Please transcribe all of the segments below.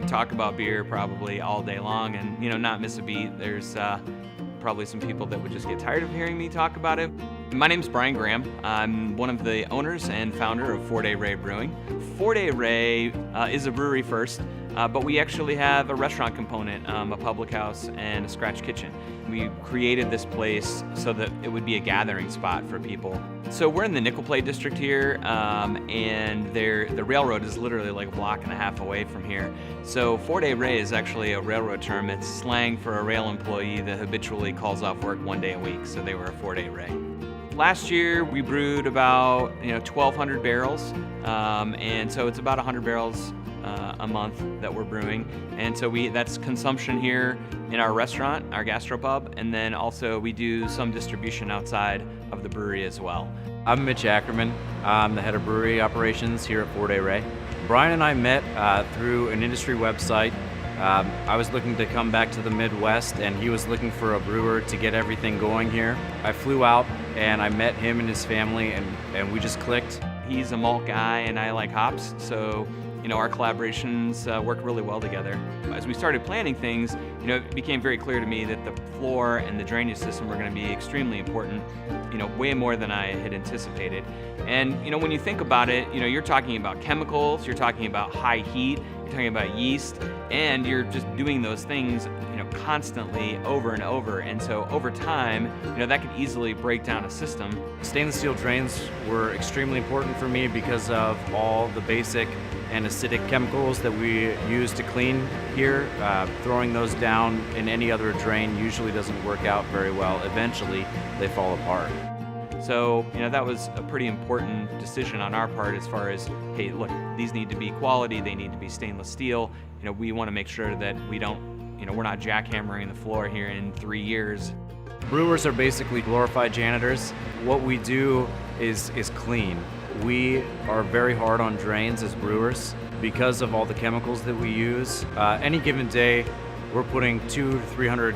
talk about beer probably all day long and, not miss a beat. There's probably some people that would just get tired of hearing me talk about it. My name's Brian Graham. I'm one of the owners and founder of 4 Day Ray Brewing. 4 Day Ray is a brewery first, but we actually have a restaurant component, a public house, and a scratch kitchen. We created this place so that it would be a gathering spot for people. So we're in the nickel plate district here, and the railroad is literally like a block and a half away from here. So 4 Day Ray is actually a railroad term. It's slang for a rail employee that habitually calls off work 1 day a week, so they were a 4 Day Ray. Last year we brewed about 1,200 barrels, and so it's about 100 barrels a month that we're brewing, and so that's consumption here in our restaurant, our gastropub, and then also we do some distribution outside of the brewery as well. I'm Mitch Ackerman. I'm the head of brewery operations here at 4 Day Ray. Brian and I met through an industry website. I was looking to come back to the Midwest, and he was looking for a brewer to get everything going here. I flew out and I met him and his family, and we just clicked. He's a malt guy and I like hops, so our collaborations work really well together. As we started planning things, it became very clear to me that the floor and the drainage system were going to be extremely important, way more than I had anticipated. And when you think about it, you're talking about chemicals, you're talking about high heat, you're talking about yeast, and you're just doing those things constantly over and over. And so over time, that could easily break down a system. Stainless steel drains were extremely important for me because of all the basic and acidic chemicals that we use to clean here. Throwing those down in any other drain usually doesn't work out very well. Eventually, they fall apart. So, that was a pretty important decision on our part as far as, hey, look, these need to be quality, they need to be stainless steel. We want to make sure that we don't, we're not jackhammering the floor here in 3 years. Brewers are basically glorified janitors. What we do is clean. We are very hard on drains as brewers because of all the chemicals that we use. Any given day, we're putting 200 to 300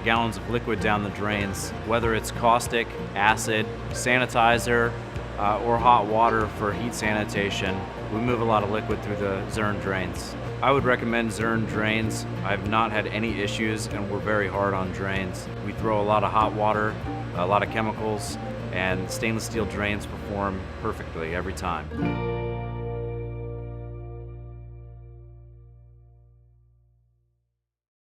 gallons of liquid down the drains, whether it's caustic, acid, sanitizer, or hot water for heat sanitation. We move a lot of liquid through the Zurn drains. I would recommend Zurn drains. I've not had any issues, and we're very hard on drains. We throw a lot of hot water, a lot of chemicals, and stainless steel drains perform perfectly every time.